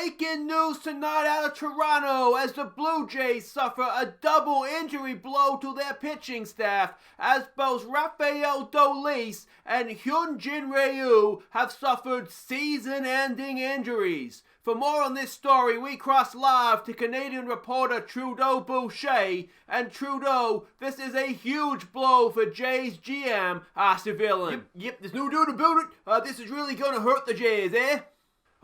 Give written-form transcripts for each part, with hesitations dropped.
Breaking news tonight out of Toronto as the Blue Jays suffer a double injury blow to their pitching staff as both Rafael Dolis and Hyunjin Ryu have suffered season-ending injuries. For more on this story, we cross live to Canadian reporter Trudeau Boucher. And Trudeau, this is a huge blow for Jays GM, Aussie Villain. Yep, there's no doubt about it. This is really going to hurt the Jays, eh?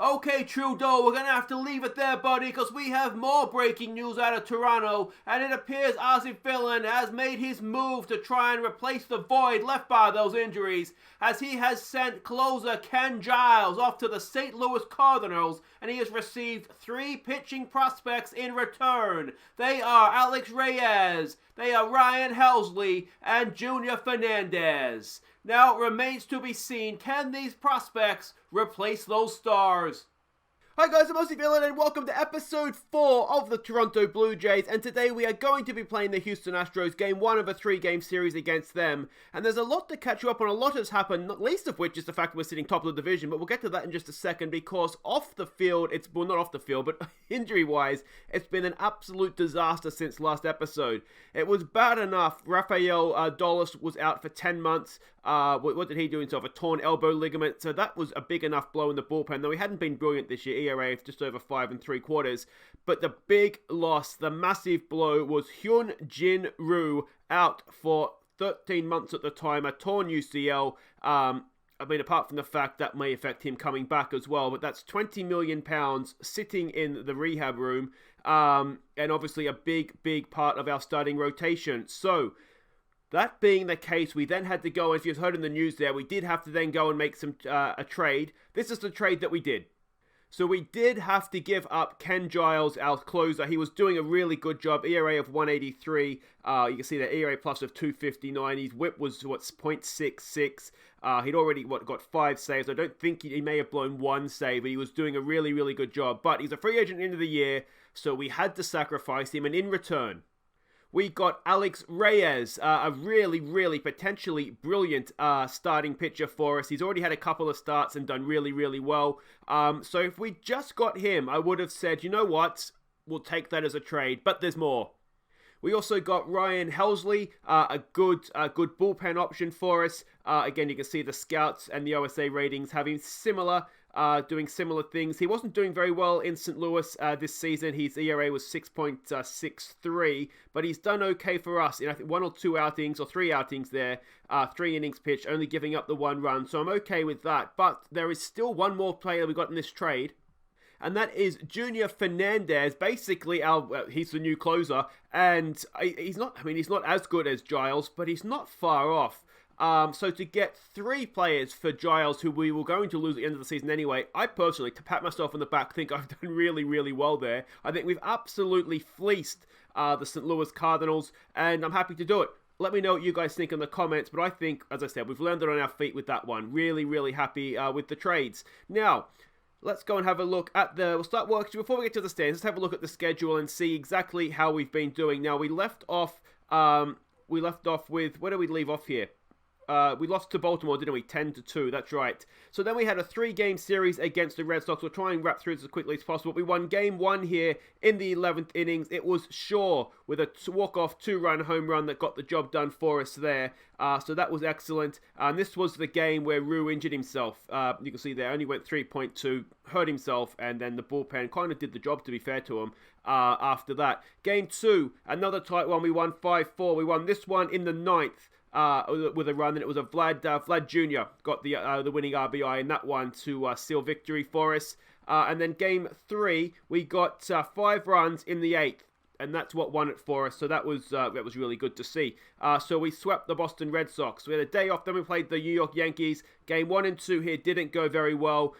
Okay, Trudeau, we're going to have to leave it there, buddy, because we have more breaking news out of Toronto, and it appears Aussie Villain has made his move to try and replace the void left by those injuries, as he has sent closer Ken Giles off to the St. Louis Cardinals, and he has received 3 pitching prospects in return. They are Alex Reyes, they are Ryan Helsley, and Junior Fernandez. Now it remains to be seen, can these prospects replace those stars? Hi guys, I'm Aussie Villain and welcome to episode 4 of the Toronto Blue Jays, and today we are going to be playing the Houston Astros, game 1 of a 3-game series against them, and there's a lot to catch you up on. A lot has happened, not least of which is the fact that we're sitting top of the division, but we'll get to that in just a second, because off the field, well, not off the field, but injury-wise, it's been an absolute disaster since last episode. It was bad enough. Rafael Dolis was out for 10 months. What did he do himself? A torn elbow ligament, so that was a big enough blow in the bullpen, though he hadn't been brilliant this year. ERA of just over 5 3/4. But the big loss, the massive blow, was Hyun-Jin Ryu out for 13 months at the time, a torn UCL. Apart from the fact that may affect him coming back as well, but that's £20 million sitting in the rehab room, and obviously a big part of our starting rotation. So, that being the case, we then had to go, if you've heard in the news there, we did have to then go and make a trade. This is the trade that we did. So we did have to give up Ken Giles, our closer. He was doing a really good job. ERA of 183. You can see that ERA plus of 259. His whip was, .66. He'd already, got 5 saves. I don't think he may have blown 1 save, but he was doing a really good job. But he's a free agent at the end of the year, so we had to sacrifice him. And in return, we got Alex Reyes, a really potentially brilliant starting pitcher for us. He's already had a couple of starts and done really well. So if we just got him, I would have said, you know what, we'll take that as a trade, but there's more. We also got Ryan Helsley, a good bullpen option for us. Again, you can see the scouts and the OSA ratings having doing similar things. He wasn't doing very well in St. Louis this season. His ERA was 6.63, but he's done okay for us in I think 1 or 2 outings or 3 outings there, 3 innings pitched, only giving up the 1 run. So I'm okay with that. But there is still one more player we got in this trade, and that is Junior Fernandez. Basically, he's the new closer, and he's not as good as Giles, but he's not far off. So to get 3 players for Giles, who we were going to lose at the end of the season anyway, I personally, to pat myself on the back, think I've done really well there. I think we've absolutely fleeced the St. Louis Cardinals, and I'm happy to do it. Let me know what you guys think in the comments, but I think, as I said, we've landed on our feet with that one. Really happy with the trades. Now, let's go and have a look at we'll start working, before we get to the stands, let's have a look at the schedule and see exactly how we've been doing. Now, we left off with, where do we leave off here? We lost to Baltimore, didn't we? 10-2, that's right. So then we had a 3-game series against the Red Sox. We'll try and wrap through this as quickly as possible. We won game 1 here in the 11th innings. It was Shaw with a walk-off 2-run home run that got the job done for us there. So that was excellent. And this was the game where Ryu injured himself. You can see there, only went 3.2, hurt himself, and then the bullpen kind of did the job, to be fair to him, after that. Game 2, another tight one. We won 5-4. We won this one in the 9th. With a run, and it was a Vlad Jr. got the winning RBI in that one to seal victory for us. And then game 3, we got 5 runs in the 8th, and that's what won it for us. So that was really good to see. So we swept the Boston Red Sox. We had a day off, then we played the New York Yankees. Game 1 and 2 here didn't go very well.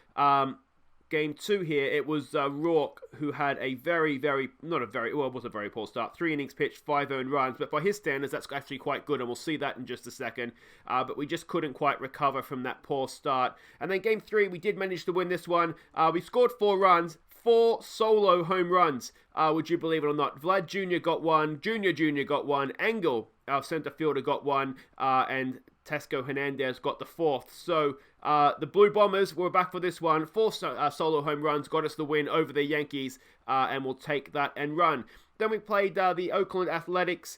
Game 2 here, it was Rourke who had it was a very poor start. 3 innings pitched, 5 earned runs, but by his standards, that's actually quite good, and we'll see that in just a second. But we just couldn't quite recover from that poor start. And then game 3, we did manage to win this one. We scored 4 runs, 4 solo home runs, would you believe it or not. Vlad Jr. got 1, Jr. got 1, Engles, our center fielder, got 1, and Tesco Hernandez got the 4th. So The Blue Bombers were back for this one. 4 solo home runs got us the win over the Yankees, and we'll take that and run. Then we played the Oakland Athletics.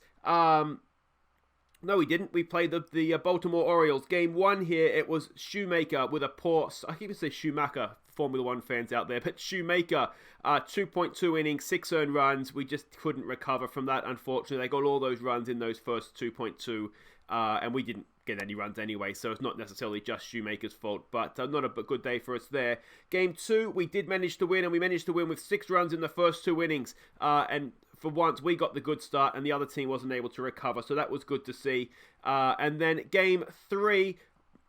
No, we didn't. We played the Baltimore Orioles. Game 1 here, it was Shoemaker with a poor... I keep saying Schumacher, Formula 1 fans out there, but Shoemaker, 2.2 innings, 6 earned runs. We just couldn't recover from that, unfortunately. They got all those runs in those first 2.2, and we didn't get any runs anyway, so it's not necessarily just Shoemaker's fault, but not a good day for us there. Game 2, we did manage to win, and we managed to win with 6 runs in the first 2 innings, and for once, we got the good start, and the other team wasn't able to recover, so that was good to see. And then Game 3,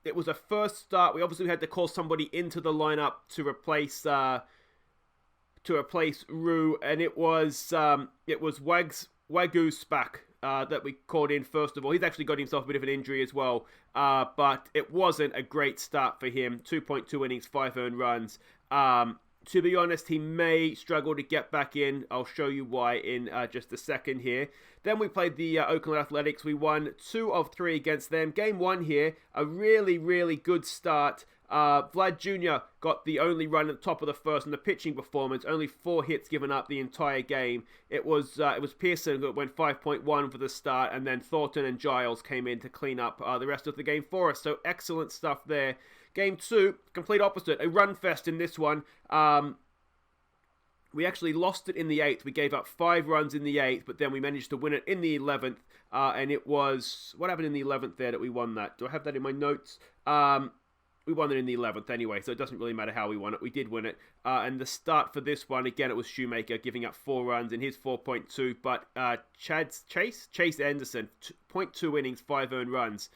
it was a first start. We obviously had to call somebody into the lineup to replace Rue, and it was Wagyu Spak that we called in first of all. He's actually got himself a bit of an injury as well, but it wasn't a great start for him. 2.2 innings, 5 earned runs. To be honest, he may struggle to get back in. I'll show you why in just a second here. Then we played the Oakland Athletics. We won 2 of 3 against them. Game 1 here, a really, really good start. Vlad Jr. got the only run at the top of the first in the pitching performance. Only 4 hits given up the entire game. It was Pearson that went 5.1 for the start, and then Thornton and Giles came in to clean up the rest of the game for us. So excellent stuff there. Game 2, complete opposite. A run fest in this one. We actually lost it in the 8th. We gave up 5 runs in the 8th, but then we managed to win it in the 11th. And it was... What happened in the 11th there that we won that? Do I have that in my notes? We won it in the 11th anyway, so it doesn't really matter how we won it. We did win it. And the start for this one, again, it was Shoemaker giving up 4 runs in his 4.2. But Chase Anderson, 0.2 innings, 5 earned runs.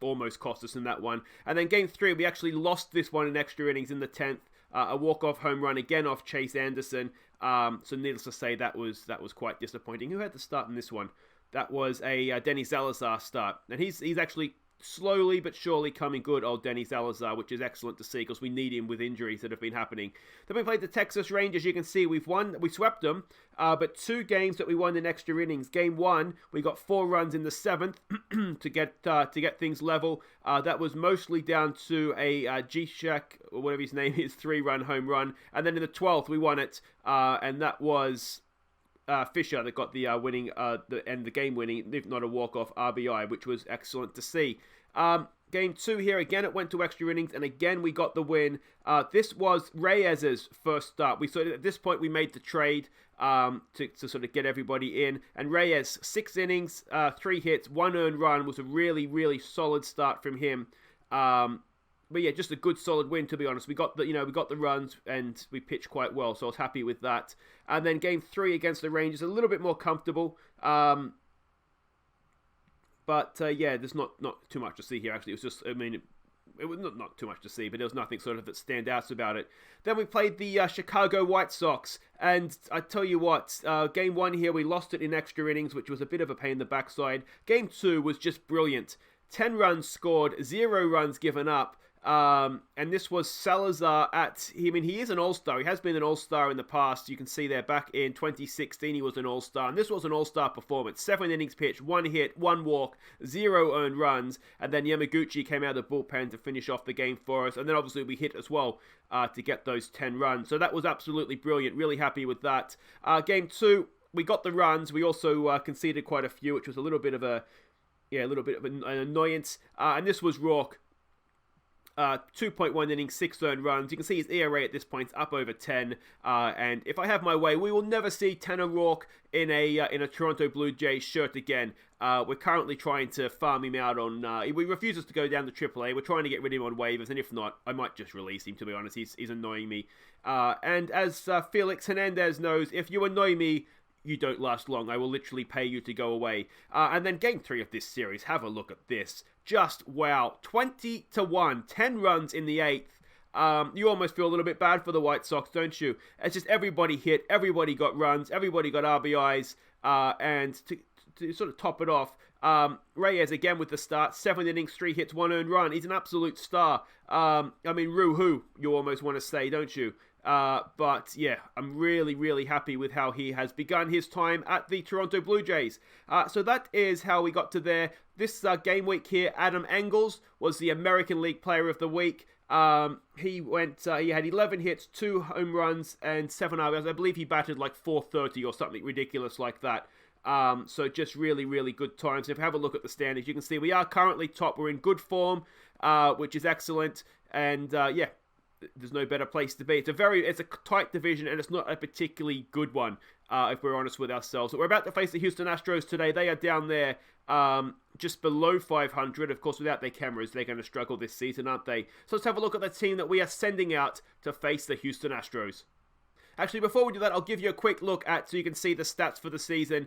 Almost cost us in that one. And then Game 3, we actually lost this one in extra innings in the 10th. A walk-off home run again off Chase Anderson. So needless to say, that was quite disappointing. Who had the start in this one? That was a Denny Salazar start. And he's actually slowly but surely coming good, old Denny Salazar, which is excellent to see because we need him with injuries that have been happening. Then we played the Texas Rangers. You can see we swept them, but 2 games that we won in extra innings. Game 1, we got 4 runs in the 7th to get things level. That was mostly down to a G-Shack, or whatever his name is, 3-run home run. And then in the 12th, we won it, and that was... Fisher that got the winning, the game winning, if not a walk-off RBI, which was excellent to see. Game 2 here, again, it went to extra innings, and again, we got the win. This was Reyes's first start. At this point, we made the trade to sort of get everybody in, and Reyes, 6 innings, 3 hits, 1 earned run, was a really, really solid start from him. But yeah, just a good solid win, to be honest. We got the runs and we pitched quite well, so I was happy with that. And then Game 3 against the Rangers, a little bit more comfortable. But yeah, there's not too much to see here. Actually, it was just, it was not too much to see, but there was nothing sort of that stand out about it. Then we played the Chicago White Sox, and I tell you what, Game 1 here, we lost it in extra innings, which was a bit of a pain in the backside. Game 2 was just brilliant. 10 runs scored, 0 runs given up. And this was Salazar he is an all-star. He has been an all-star in the past. You can see there back in 2016 he was an all-star. And this was an all-star performance. 7 innings pitched, 1 hit, 1 walk, 0 earned runs. And then Yamaguchi came out of the bullpen to finish off the game for us. And then obviously we hit as well to get those 10 runs. So that was absolutely brilliant. Really happy with that. Game 2, we got the runs. We also conceded quite a few, which was a little bit of an annoyance. And this was Rourke. 2.1 innings, 6 earned runs. You can see his ERA at this point is up over 10. And if I have my way, we will never see Tanner Rourke in a Toronto Blue Jays shirt again. We're currently trying to farm him out on... he refuses to go down to AAA. We're trying to get rid of him on waivers, and if not, I might just release him, to be honest. He's annoying me. And as Felix Hernandez knows, if you annoy me, you don't last long. I will literally pay you to go away. And then Game 3 of this series, have a look at this. Just, wow, 20-1, 10 runs in the 8th. You almost feel a little bit bad for the White Sox, don't you? It's just everybody hit, everybody got runs, everybody got RBIs, and to sort of top it off, Reyes again with the start, 7 innings, 3 hits, 1 earned run. He's an absolute star. Roo-hoo, you almost want to say, don't you? But yeah, I'm really, really happy with how he has begun his time at the Toronto Blue Jays. So that is how we got to there. This game week here, Adam Engles was the American League Player of the Week. He had 11 hits, 2 home runs, and 7 RBIs. I believe he batted like .430 or something ridiculous like that. So just really, really good times. If you have a look at the standings, you can see we are currently top. We're in good form, which is excellent. And yeah, there's no better place to be. It's a tight division, and it's not a particularly good one, if we're honest with ourselves. But we're about to face the Houston Astros today. They are down there just below 500. Of course, without their cameras, they're going to struggle this season, aren't they? So let's have a look at the team that we are sending out to face the Houston Astros. Actually, before we do that, I'll give you a quick look at, so you can see the stats for the season.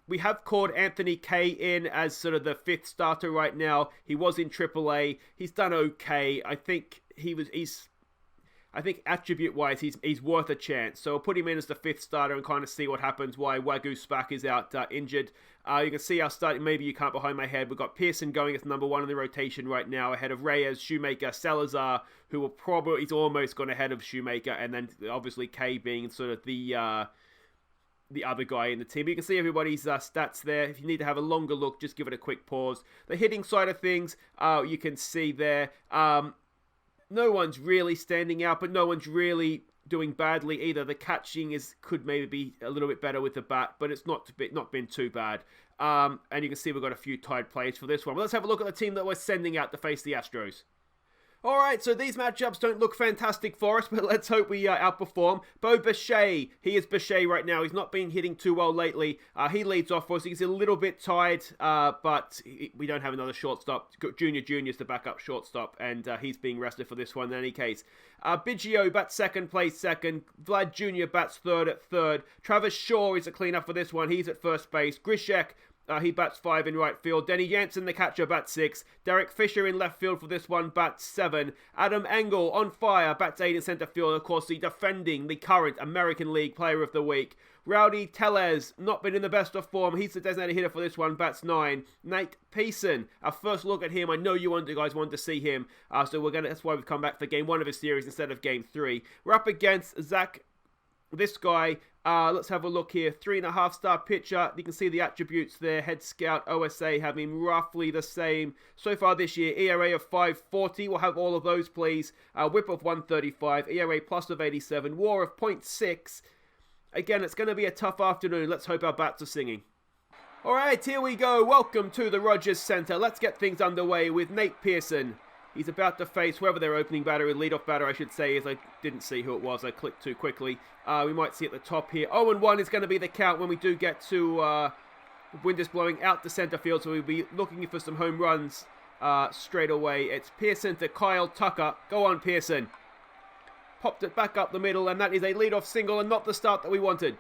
We have called Anthony Kay in as sort of the 5th starter right now. He was in AAA. He's done okay. I think attribute-wise, he's worth a chance. So we'll put him in as the 5th starter and kind of see what happens while Wagyu Spak is out injured. You can see our starting, maybe you can't behind my head. We've got Pearson going as number 1 in the rotation right now, ahead of Reyes, Shoemaker, Salazar, who will probably, he's almost gone ahead of Shoemaker, and then obviously Kay being sort of the other guy in the team. You can see everybody's stats there. If you need to have a longer look, just give it a quick pause. The hitting side of things, you can see there. No one's really standing out, but no one's really doing badly either. The catching could maybe be a little bit better with the bat, but it's not been too bad. And you can see we've got a few tied plays for this one. But let's have a look at the team that we're sending out to face the Astros. Alright, so these matchups don't look fantastic for us, but let's hope we outperform. Bo Bichette, he is Bichette right now. He's not been hitting too well lately. He leads off for us. He's a little bit tired, but we don't have another shortstop. Junior is the backup shortstop, and he's being rested for this one in any case. Biggio bats second, plays second. Vlad Jr. bats third at third. Travis Shaw is a cleanup for this one. He's at first base. Grishek, he bats 5 in right field. Denny Jansen, the catcher, bats 6. Derek Fisher in left field for this one, bats 7. Adam Engel on fire, bats 8 in center field. Of course, the current American League Player of the Week. Rowdy Tellez, not been in the best of form. He's the designated hitter for this one, bats 9. Nate Pearson, our first look at him. I know you guys wanted to see him, so that's why we've come back for game 1 of his series instead of game 3. We're up against Zach. This guy, let's have a look here. 3.5-star pitcher. You can see the attributes there. Head Scout, OSA have him roughly the same. So far this year, ERA of 5.40. We'll have all of those, please. Whip of 135. ERA plus of 87. WAR of 0.6. Again, it's going to be a tough afternoon. Let's hope our bats are singing. Alright, here we go. Welcome to the Rogers Center. Let's get things underway with Nate Pearson. He's about to face whoever their opening batter, leadoff batter I should say, as I didn't see who it was. I clicked too quickly. We might see at the top here. 0-1 is going to be the count when we do get to wind is blowing out to center field, so we'll be looking for some home runs straight away. It's Pearson to Kyle Tucker. Go on, Pearson. Popped it back up the middle, and that is a leadoff single and not the start that we wanted.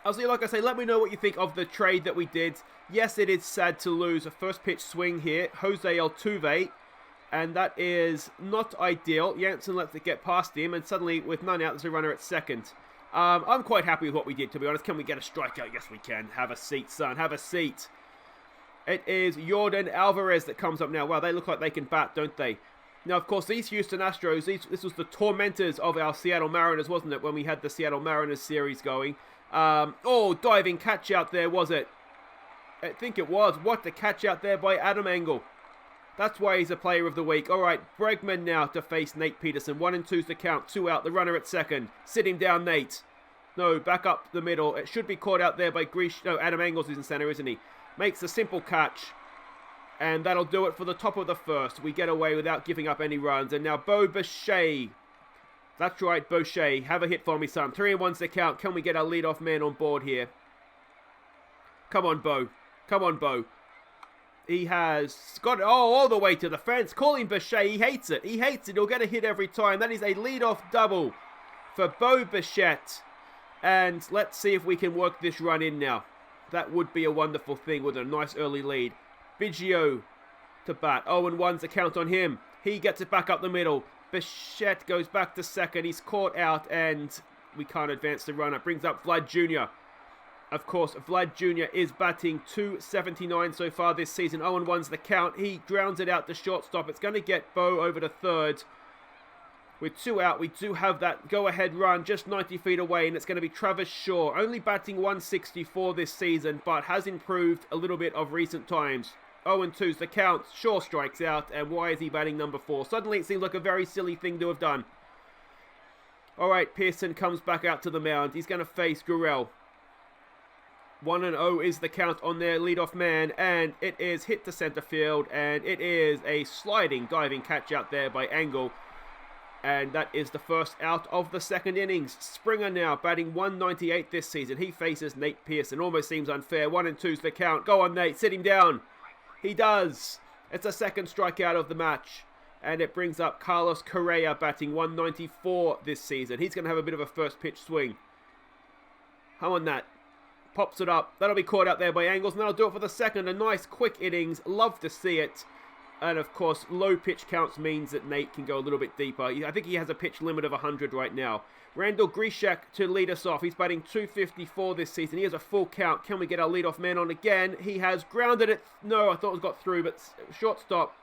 Obviously, like I say, let me know what you think of the trade that we did. Yes, it is sad to lose a first pitch swing here. Jose Altuve. And that is not ideal. Jansen lets it get past him, and suddenly, with none out, there's a runner at second. I'm quite happy with what we did, to be honest. Can we get a strikeout? Yes, we can. Have a seat, son. Have a seat. It is Jordan Alvarez that comes up now. Wow, they look like they can bat, don't they? Now, of course, these Houston Astros, this was the tormentors of our Seattle Mariners, wasn't it, when we had the Seattle Mariners series going? Diving catch out there, was it? I think it was. What a catch out there by Adam Engel. That's why he's a Player of the Week. All right, Bregman now to face Nate Peterson. 1 and 2's the count. 2 out. The runner at second. Sit him down, Nate. No, back up the middle. It should be caught out there by Adam Engels is in center, isn't he? Makes a simple catch. And that'll do it for the top of the first. We get away without giving up any runs. And now Bo Bichette. That's right, Bichette. Have a hit for me, son. 3-1's the count. Can we get our leadoff man on board here? Come on, Bo. Come on, Bo. He has got it all the way to the fence. Call him Bichette. He hates it. He hates it. He'll get a hit every time. That is a leadoff double for Bo Bichette. And let's see if we can work this run in now. That would be a wonderful thing with a nice early lead. Biggio to bat. 0-1's the count on him. He gets it back up the middle. Bichette goes back to second. He's caught out and we can't advance the runner. Brings up Vlad Jr. Of course, Vlad Jr. is batting .279 so far this season. 0-1's the count. He grounds it out to shortstop. It's going to get Bo over to third. With 2 out, we do have that go-ahead run just 90 feet away, and it's going to be Travis Shaw, only batting 164 this season, but has improved a little bit of recent times. 0-2's the count. Shaw strikes out, and why is he batting number 4? Suddenly it seems like a very silly thing to have done. Alright, Pearson comes back out to the mound. He's going to face Gurrell. 1-0 is the count on their leadoff man, and it is hit to center field, and it is a sliding, diving catch out there by Engles. And that is the first out of the second innings. Springer now batting 198 this season. He faces Nate Pearson. Almost seems unfair. 1-2's the count. Go on, Nate. Sit him down. He does. It's a second strikeout of the match. And it brings up Carlos Correa batting 194 this season. He's going to have a bit of a first pitch swing. How on that? Pops it up. That'll be caught out there by Engles. And that'll do it for the second. A nice quick innings. Love to see it. And of course, low pitch counts means that Nate can go a little bit deeper. I think he has a pitch limit of 100 right now. Randall Grichuk to lead us off. He's batting 254 this season. He has a full count. Can we get our leadoff man on again? He has grounded it. No, I thought it got through, but shortstop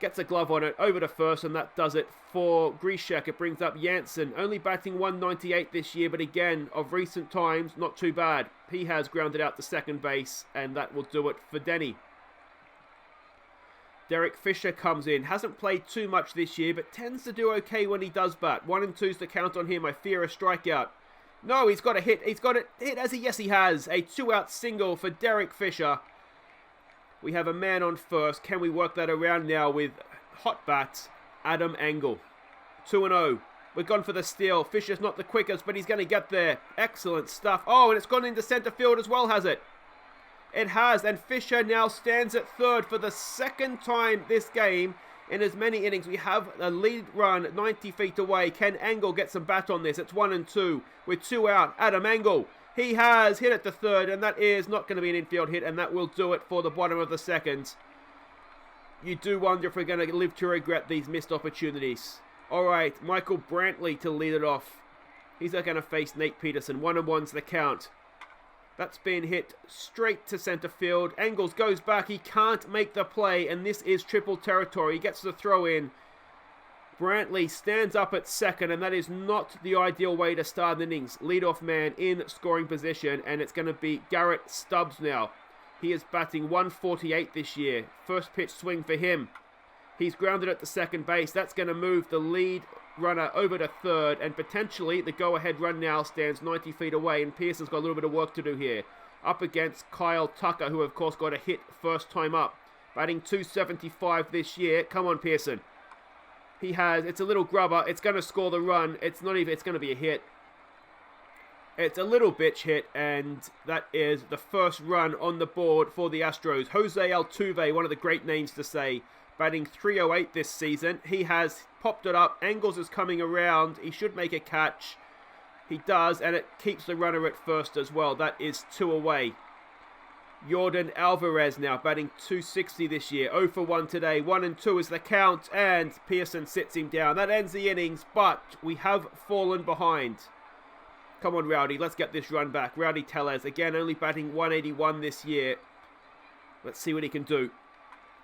gets a glove on it over to first, and that does it for Grichuk. It brings up Jansen, only batting 198 this year, but again, of recent times, not too bad. He has grounded out to second base, and that will do it for Denny. Derek Fisher comes in. Hasn't played too much this year, but tends to do okay when he does bat. 1-2's the count on him. I fear a strikeout. No, he's got a hit. He's got it hit. Yes, he has. A 2-out single for Derek Fisher. We have a man on first. Can we work that around now with hot bat Adam Engel? 2-0. We're gone for the steal. Fisher's not the quickest, but he's going to get there. Excellent stuff. Oh, and it's gone into center field as well, has it? It has, and Fisher now stands at third for the second time this game in as many innings. We have a lead run 90 feet away. Can Engel get some bat on this? It's 1-2 with 2 out. Adam Engel, he has hit it to third, and that is not going to be an infield hit, and that will do it for the bottom of the second. You do wonder if we're going to live to regret these missed opportunities. All right, Michael Brantley to lead it off. He's going to face Nate Peterson. 1-1's the count. That's been hit straight to center field. Engles goes back. He can't make the play, and this is triple territory. He gets the throw in. Brantley stands up at second, and that is not the ideal way to start the innings. Leadoff man in scoring position, and it's going to be Garrett Stubbs now. He is batting 148 this year. First pitch swing for him. He's grounded at the second base. That's going to move the lead runner over to third, and potentially the go-ahead run now stands 90 feet away, and Pearson's got a little bit of work to do here. Up against Kyle Tucker, who of course got a hit first time up. Batting 275 this year. Come on, Pearson. He has, it's a little grubber. It's going to score the run. It's not even, it's going to be a hit. It's a little bitch hit, and that is the first run on the board for the Astros. Jose Altuve, one of the great names to say, batting 308 this season. He has popped it up. Engles is coming around. He should make a catch. He does, and it keeps the runner at first as well. That is 2 away. Yordan Alvarez now batting 260 this year. 0 for 1 today. 1-2 is the count, and Pearson sits him down. That ends the innings, but we have fallen behind. Come on, Rowdy. Let's get this run back. Rowdy Tellez, again, only batting 181 this year. Let's see what he can do.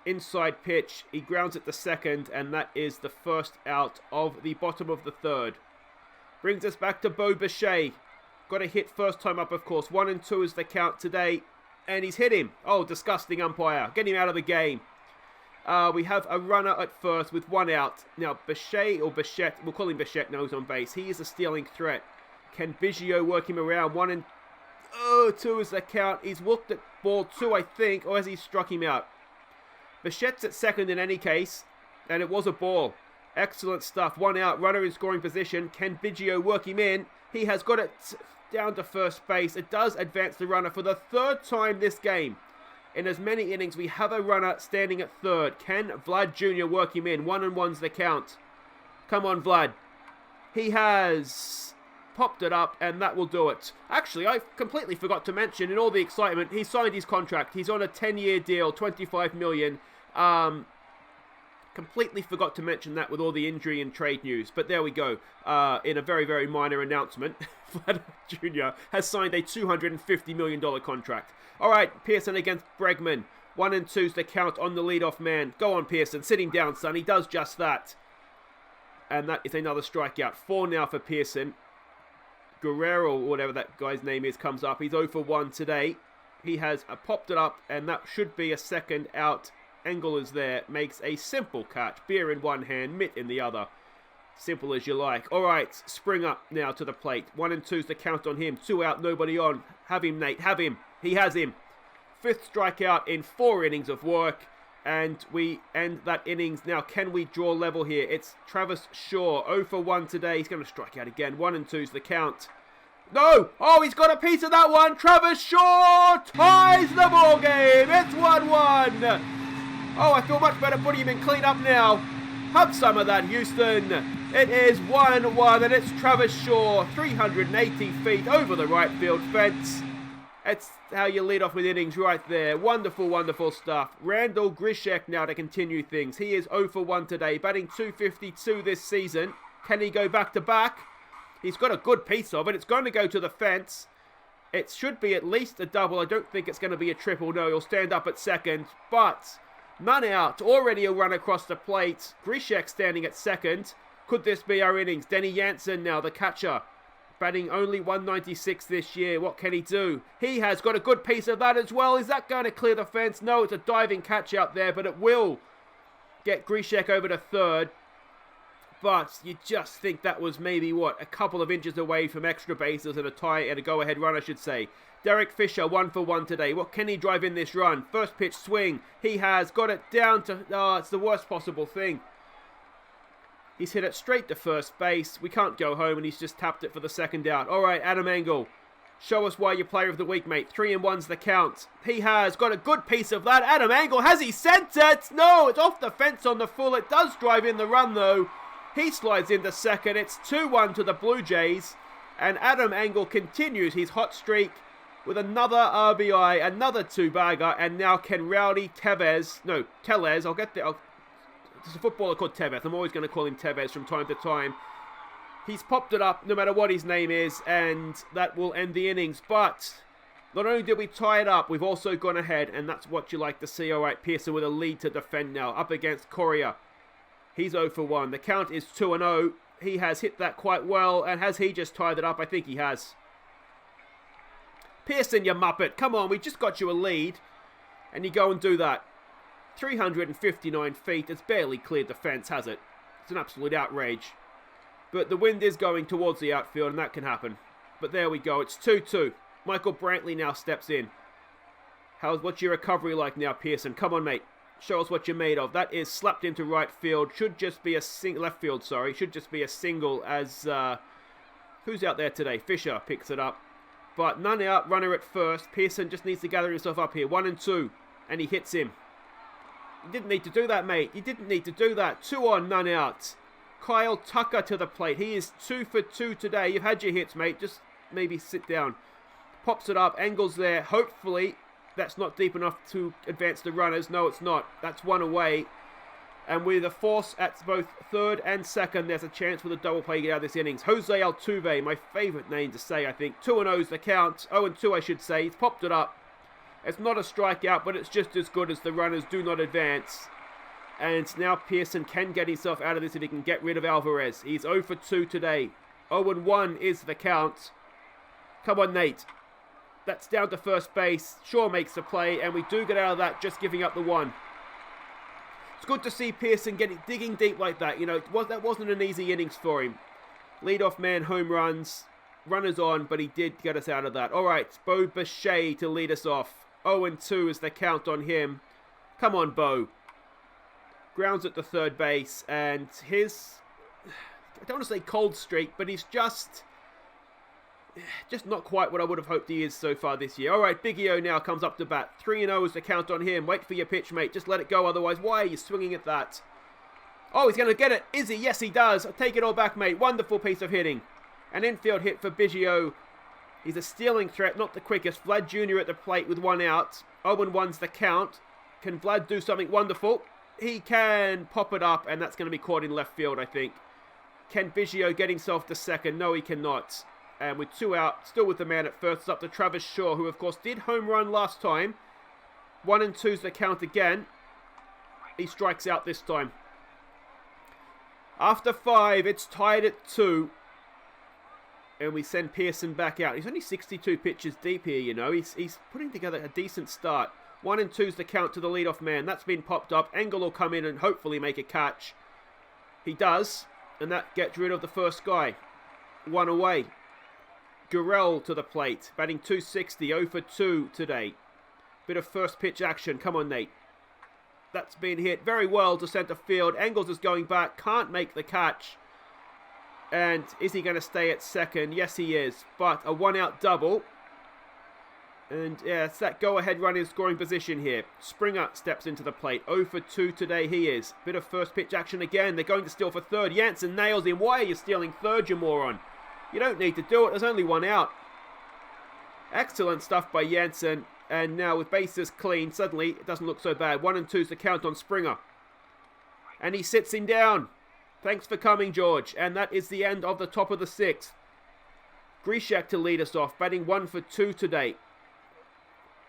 Inside pitch, he grounds it to second, and that is the first out of the bottom of the third. Brings us back to Bo Bichette. Got a hit first time up, of course. 1-2 is the count today, and he's hit him. Oh, disgusting umpire. Get him out of the game. We have a runner at first with 1 out. Now, Bichette, we'll call him Bichette now, he's on base. He is a stealing threat. Can Biggio work him around? 1-2 is the count. He's looked at ball 2, I think, or has he struck him out? Bichette's at second in any case, and it was a ball. Excellent stuff. 1 out, runner in scoring position. Can Biggio work him in? He has got it down to first base. It does advance the runner for the third time this game. In as many innings, we have a runner standing at third. Can Vlad Jr. work him in? 1-1's the count. Come on, Vlad. He has popped it up, and that will do it. Actually, I completely forgot to mention, in all the excitement, he signed his contract. He's on a 10-year deal, $25 million. Completely forgot to mention that with all the injury and trade news. But there we go. In a very, very minor announcement, Vlad Jr. has signed a $250 million contract. All right, Pearson against Bregman. 1-2's the count on the leadoff man. Go on, Pearson. Sit him down, son. He does just that. And that is another strikeout. 4 now for Pearson. Guerrero, whatever that guy's name is, comes up. He's 0 for 1 today. He has popped it up, and that should be a second out. Engles is there, makes a simple catch. Beer in one hand, mitt in the other. Simple as you like. All right, Spring up now to the plate. 1 and 2's the count on him. 2 out, nobody on. Have him, Nate. Have him. He has him. 5th strikeout in 4 innings of work. And we end that innings. Now, can we draw level here? It's Travis Shaw. 0 for 1 today. He's going to strike out again. 1 and 2's the count. No! Oh, he's got a piece of that one. Travis Shaw ties the ball game. It's 1-1. Oh, I feel much better putting him in clean-up now. Have some of that, Houston. It is 1-1, and it's Travis Shaw, 380 feet over the right field fence. That's how you lead off with innings right there. Wonderful, wonderful stuff. Randall Grishek now to continue things. He is 0 for 1 today, batting .252 this season. Can he go back-to-back? He's got a good piece of it. It's going to go to the fence. It should be at least a double. I don't think it's going to be a triple. No, he'll stand up at second, but none out. Already a run across the plate. Grishek standing at second. Could this be our innings? Denny Jansen now, the catcher. Batting only 196 this year. What can he do? He has got a good piece of that as well. Is that going to clear the fence? No, it's a diving catch out there, but it will get Grishek over to third. But you just think that was maybe, what, a couple of inches away from extra bases and a tie and a go-ahead run, I should say. Derek Fisher, 1 for 1 today. What can he drive in this run? First pitch swing. He has got it down to... Oh, it's the worst possible thing. He's hit it straight to first base. We can't go home, and he's just tapped it for the second out. All right, Adam Engel. Show us why you're player of the week, mate. 3 and 1's the count. He has got a good piece of that. Adam Engel, has he sent it? No, it's off the fence on the full. It does drive in the run, though. He slides into second. It's 2-1 to the Blue Jays. And Adam Engel continues his hot streak with another RBI, another 2-bagger, and now can Rowdy Tellez, I'll get there. There's a footballer called Tevez. I'm always going to call him Tevez from time to time. He's popped it up no matter what his name is, and that will end the innings. But not only did we tie it up, we've also gone ahead, and that's what you like to see. All right, Pearson with a lead to defend now, up against Correa. He's 0 for 1. The count is 2-0. He has hit that quite well, and has he just tied it up? I think he has. Pearson, you muppet. Come on, we just got you a lead, and you go and do that. 359 feet. It's barely cleared the fence, has it? It's an absolute outrage. But the wind is going towards the outfield, and that can happen. But there we go. It's 2-2. Michael Brantley now steps in. What's your recovery like now, Pearson? Come on, mate. Show us what you're made of. That is slapped into right field. Should just be a left field, sorry. Should just be a single as... who's out there today? Fisher picks it up. But none out. Runner at first. Pearson just needs to gather himself up here. 1 and 2. And he hits him. You didn't need to do that, mate. You didn't need to do that. 2 on, none out. Kyle Tucker to the plate. He is 2 for 2 today. You've had your hits, mate. Just maybe sit down. Pops it up. Engles there. Hopefully, that's not deep enough to advance the runners. No, it's not. That's 1 away. And with a force at both third and second, there's a chance for the double play to get out of this innings. Jose Altuve, my favourite name to say, I think. 2-0's the count. 0-2, I should say. He's popped it up. It's not a strikeout, but it's just as good as the runners do not advance. And now Pearson can get himself out of this if he can get rid of Alvarez. He's 0 for 2 today. 0-1 is the count. Come on, Nate. That's down to first base. Shaw makes the play, and we do get out of that, just giving up the 1. It's good to see Pearson digging deep like that. You know, that wasn't an easy innings for him. Leadoff man, home runs, runners on, but he did get us out of that. All right, Bo Bichette to lead us off. 0-2 is the count on him. Come on, Bo. Grounds at the third base, and his, I don't want to say cold streak, but he's just not quite what I would have hoped he is so far this year. All right, Biggie O now comes up to bat. 3-0 is the count on him. Wait for your pitch, mate. Just let it go, otherwise why are you swinging at that? Oh, he's going to get it. Is he? Yes, he does. Take it all back, mate. Wonderful piece of hitting. An infield hit for Biggio. He's a stealing threat, not the quickest. Vlad Jr. at the plate with 1 out. 0-1's the count. Can Vlad do something wonderful? He can pop it up, and that's going to be caught in left field, I think. Can Biggio get himself to second? No, he cannot. And with 2 out, still with the man at first, it's up to Travis Shaw, who, of course, did home run last time. 1-2's the count again. He strikes out this time. After 5, it's tied at 2. And we send Pearson back out. He's only 62 pitches deep here, you know. He's putting together a decent start. 1 and 2's the count to the leadoff man. That's been popped up. Engel will come in and hopefully make a catch. He does. And that gets rid of the first guy. 1 away. Gurrell to the plate. Batting 260. 0 for 2 today. Bit of first pitch action. Come on, Nate. That's been hit very well to center field. Engles is going back. Can't make the catch. And is he going to stay at second? Yes, he is. But a 1-out double. And yeah, it's that go-ahead run in scoring position here. Springer steps into the plate. 0 for 2 today he is. Bit of first pitch action again. They're going to steal for third. Jansen nails him. Why are you stealing third, you moron? You don't need to do it. There's only 1 out. Excellent stuff by Jansen. And now with bases clean, suddenly it doesn't look so bad. 1 and 2's the count on Springer. And he sits him down. Thanks for coming, George. And that is the end of the top of the 6th. Grishak to lead us off, batting 1 for 2 today.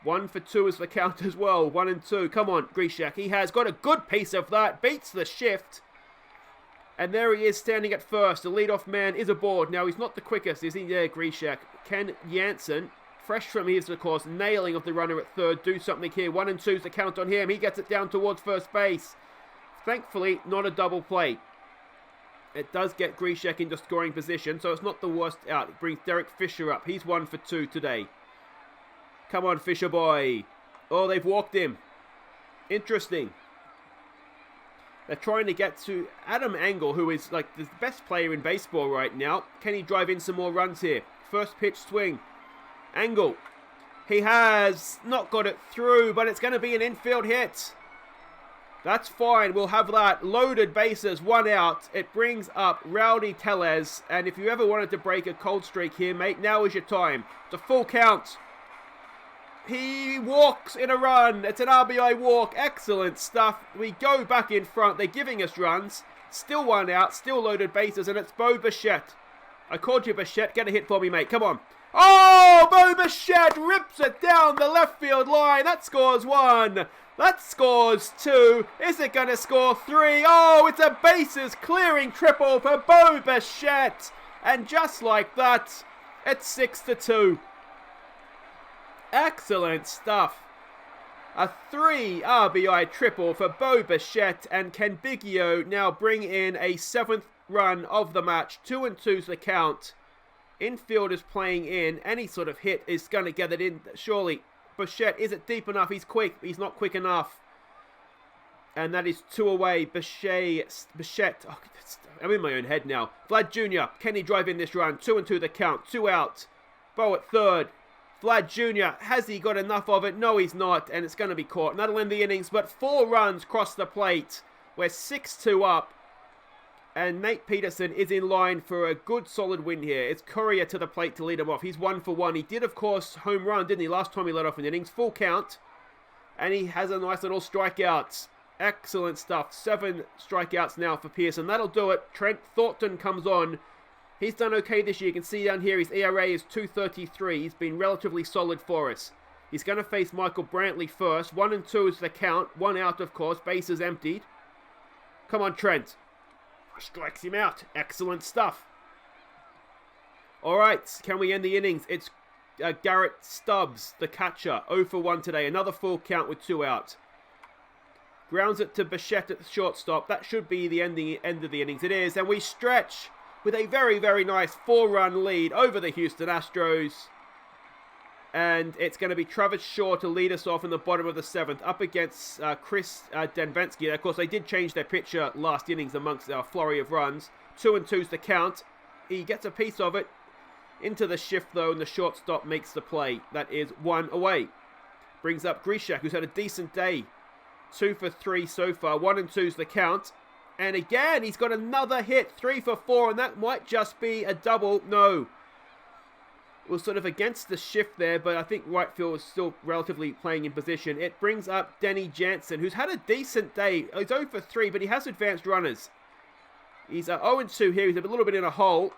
1 for 2 is the count as well. 1 and 2. Come on, Grishak. He has got a good piece of that. Beats the shift. And there he is standing at first. The leadoff man is aboard. Now, he's not the quickest, is he? Yeah, Grishak. Can Jansen, fresh from his, of course, nailing of the runner at third, do something here? 1 and 2's the count on him. He gets it down towards first base. Thankfully, not a double play. It does get Grishak into scoring position, so it's not the worst out. It brings Derek Fisher up. He's 1 for 2 today. Come on, Fisher boy. Oh, they've walked him. Interesting. They're trying to get to Adam Engel, who is like the best player in baseball right now. Can he drive in some more runs here? First pitch swing. Engel. He has not got it through, but it's going to be an infield hit. That's fine. We'll have that. Loaded bases, 1 out. It brings up Rowdy Tellez. And if you ever wanted to break a cold streak here, mate, now is your time. It's a full count. He walks in a run. It's an RBI walk. Excellent stuff. We go back in front. They're giving us runs. Still 1 out. Still loaded bases. And it's Bo Bichette. I called you Bichette. Get a hit for me, mate. Come on. Oh, Bo Bichette rips it down the left field line. That scores 1. That scores 2. Is it going to score 3? Oh, it's a bases clearing triple for Bo Bichette. And just like that, it's 6-2. Excellent stuff. A 3 RBI triple for Bo Bichette, and can Biggio now bring in a 7th run of the match. 2 and 2's the count. Infield is playing in. Any sort of hit is going to get it in, surely. Bichette, is it deep enough? He's quick. He's not quick enough. And that is 2 away. Bichette. Oh, I'm in my own head now. Vlad Jr. Can he drive in this run? 2 and 2 the count. 2 out. Bo at third. Vlad Jr. Has he got enough of it? No, he's not. And it's going to be caught. And that'll end the innings. But 4 runs cross the plate. We're 6-2 up. And Nate Peterson is in line for a good solid win here. It's Courier to the plate to lead him off. He's 1 for 1. He did, of course, home run, didn't he? Last time he led off in the innings. Full count. And he has a nice little strikeout. Excellent stuff. 7 strikeouts now for Pearson. That'll do it. Trent Thornton comes on. He's done okay this year. You can see down here his ERA is 2.33. He's been relatively solid for us. He's going to face Michael Brantley first. 1 and 2 is the count. 1 out, of course. Bases emptied. Come on, Trent. Strikes him out. Excellent stuff. All right, can we end the innings? It's Garrett Stubbs, the catcher. 0 for 1 today. Another full count with 2 out. Grounds it to Bichette at the shortstop. That should be the end of the innings. It is. And we stretch with a very, very nice 4-run lead over the Houston Astros. And it's going to be Travis Shaw to lead us off in the bottom of the 7th, up against Chris Denvensky. Of course, they did change their pitcher last innings amongst our flurry of runs. 2 and 2's the count. He gets a piece of it into the shift, though, and the shortstop makes the play. That is 1 away. Brings up Grishak, who's had a decent day. 2 for 3 so far. 1 and 2's the count. And again, he's got another hit. 3 for 4, and that might just be a double. No. It was sort of against the shift there, but I think right field was still relatively playing in position. It brings up Denny Jansen, who's had a decent day. He's 0 for 3, but he has advanced runners. He's 0 and 2 here. He's a little bit in a hole,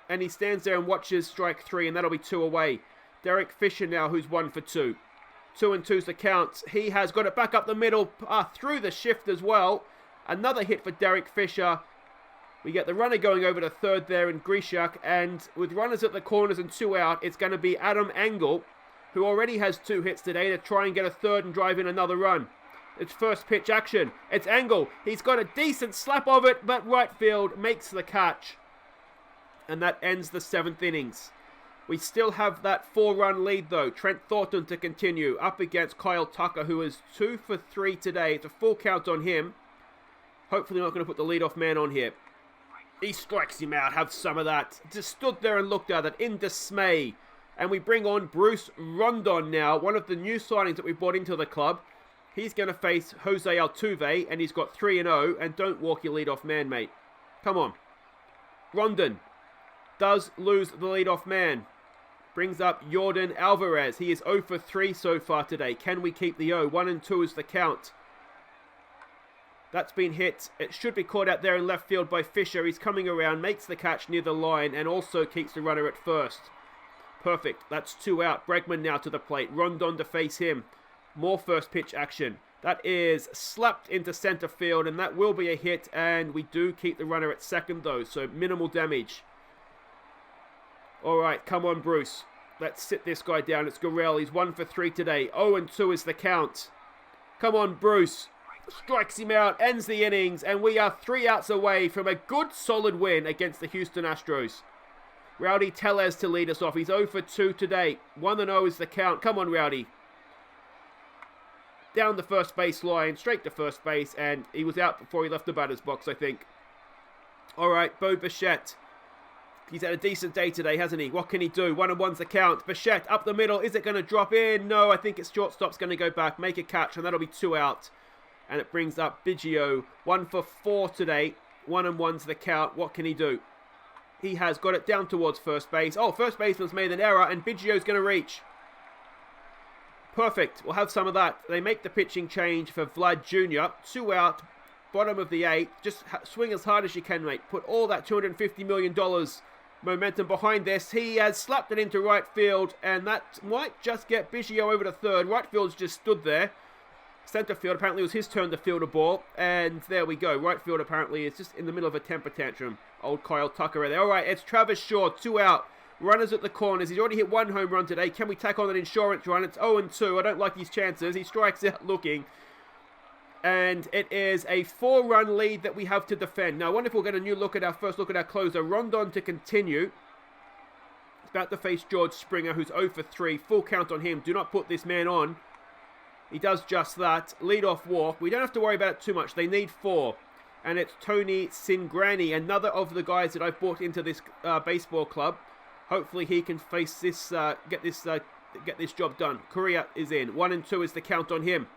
and he stands there and watches strike 3, and that'll be 2 away. Derek Fisher now, who's 1 for 2. 2 and 2's the count. He has got it back up the middle, through the shift as well. Another hit for Derek Fisher. We get the runner going over to third there in Grishak, and with runners at the corners and 2 out, it's going to be Adam Engel, who already has 2 hits today, to try and get a third and drive in another run. It's first pitch action. It's Engel. He's got a decent slap of it, but right field makes the catch. And that ends the 7th innings. We still have that 4-run lead though. Trent Thornton to continue up against Kyle Tucker, who is 2 for 3 today. It's a full count on him. Hopefully not going to put the leadoff man on here. He strikes him out. Have some of that. Just stood there and looked at it in dismay. And we bring on Bruce Rondon now, one of the new signings that we brought into the club. He's going to face Jose Altuve, and he's got 3-0. And don't walk your leadoff man, mate. Come on. Rondon does lose the leadoff man. Brings up Yordan Alvarez. He is 0 for 3 so far today. Can we keep the 0? 1 and 2 is the count. That's been hit. It should be caught out there in left field by Fisher. He's coming around, makes the catch near the line, and also keeps the runner at first. Perfect. That's 2 out. Bregman now to the plate. Rondon to face him. More first pitch action. That is slapped into center field, and that will be a hit, and we do keep the runner at second though, so minimal damage. Alright, come on Bruce. Let's sit this guy down. It's Gurrell. He's 1 for 3 today. 0 and 2 is the count. Come on Bruce. Strikes him out, ends the innings, and we are 3 outs away from a good solid win against the Houston Astros. Rowdy Tellez to lead us off. He's 0 for 2 today. 1 and 0 is the count. Come on Rowdy. Down the first base line, straight to first base, and he was out before he left the batter's box, I think. Alright, Bo Bichette. He's had a decent day today, hasn't he? What can he do? 1 and 1's the count. Bichette up the middle. Is it going to drop in? No, I think its shortstop's going to go back, make a catch, and that'll be 2 out. And it brings up Biggio. 1 for 4 today. 1 and 1's the count. What can he do? He has got it down towards first base. Oh, first baseman's made an error, and Biggio's going to reach. Perfect. We'll have some of that. They make the pitching change for Vlad Jr. 2 out. Bottom of the 8th. Just swing as hard as you can, mate. Put all that $250 million momentum behind this. He has slapped it into right field, and that might just get Biggio over to third. Right field's just stood there. Center field, apparently it was his turn to field a ball, and there we go. Right field apparently is just in the middle of a temper tantrum. Old Kyle Tucker right there. Alright, it's Travis Shaw, 2 out. Runners at the corners. He's already hit 1 home run today. Can we tack on an insurance run? It's 0 and 2. I don't like his chances. He strikes out looking. And it is a 4-run lead that we have to defend. Now, I wonder if we'll get a new look at our first look at our closer. Rondon to continue. He's about to face George Springer, who's 0 for 3. Full count on him. Do not put this man on. He does just that. Lead-off walk. We don't have to worry about it too much. They need 4. And it's Tony Cingrani, another of the guys that I've brought into this baseball club. Hopefully he can face this, get this job done. Correa is in. 1 and 2 is the count on him.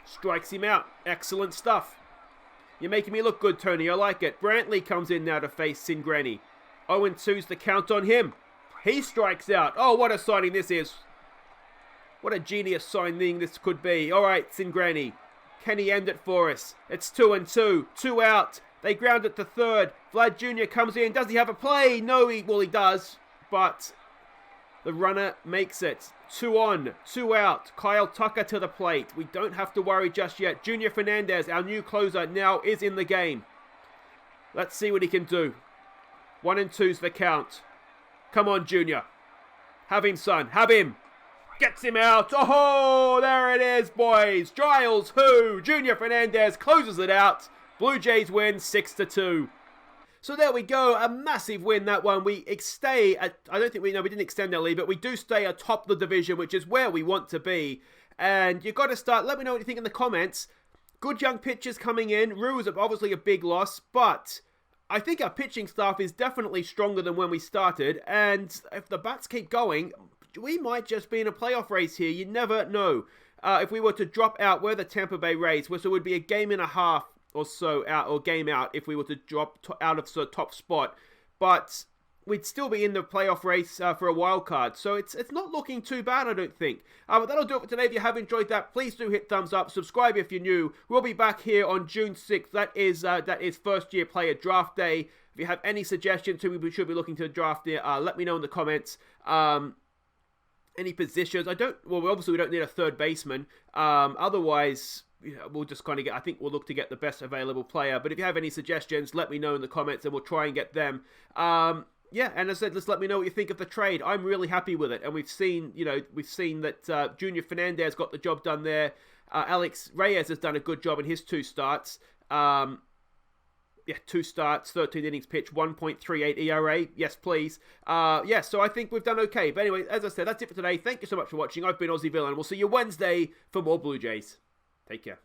Strikes him out. Excellent stuff. You're making me look good, Tony. I like it. Brantley comes in now to face Cingrani. 0 and 2's the count on him. He strikes out. Oh, what a signing this is. What a genius signing this could be. All right, Cingrani. Can he end it for us? It's 2 and 2. 2 out. They ground it to third. Vlad Jr. comes in. Does he have a play? No, he does. But the runner makes it. 2 on, 2 out. Kyle Tucker to the plate. We don't have to worry just yet. Junior Fernandez, our new closer, now is in the game. Let's see what he can do. 1 and 2's the count. Come on, Junior. Have him, son. Have him. Gets him out. Oh, there it is, boys. Giles, who? Junior Fernandez closes it out. Blue Jays win 6-2. So there we go, a massive win, that one. We stay at, we didn't extend our lead, but we do stay atop the division, which is where we want to be. And you've got to start, let me know what you think in the comments. Good young pitchers coming in. Rue is obviously a big loss, but I think our pitching staff is definitely stronger than when we started. And if the bats keep going, we might just be in a playoff race here. You never know. If we were to drop out, we're the Tampa Bay Rays, so it would be a game and a half or so out, or game out, if we were to drop out of the top spot. But we'd still be in the playoff race for a wild card. So it's not looking too bad, I don't think. But that'll do it for today. If you have enjoyed that, please do hit thumbs up. Subscribe if you're new. We'll be back here on June 6th. That is first year player draft day. If you have any suggestions who we should be looking to draft here, let me know in the comments. Any positions? We obviously don't need a third baseman. Otherwise, we'll just kind of get, I think we'll look to get the best available player. But if you have any suggestions, let me know in the comments and we'll try and get them. Yeah, and as I said, just let me know what you think of the trade. I'm really happy with it. And we've seen that Junior Fernandez got the job done there. Alex Reyes has done a good job in his 2 starts. 2 starts, 13 innings pitched, 1.38 ERA. Yes, please. So I think we've done okay. But anyway, as I said, that's it for today. Thank you so much for watching. I've been Aussie Villain. We'll see you Wednesday for more Blue Jays. Take care.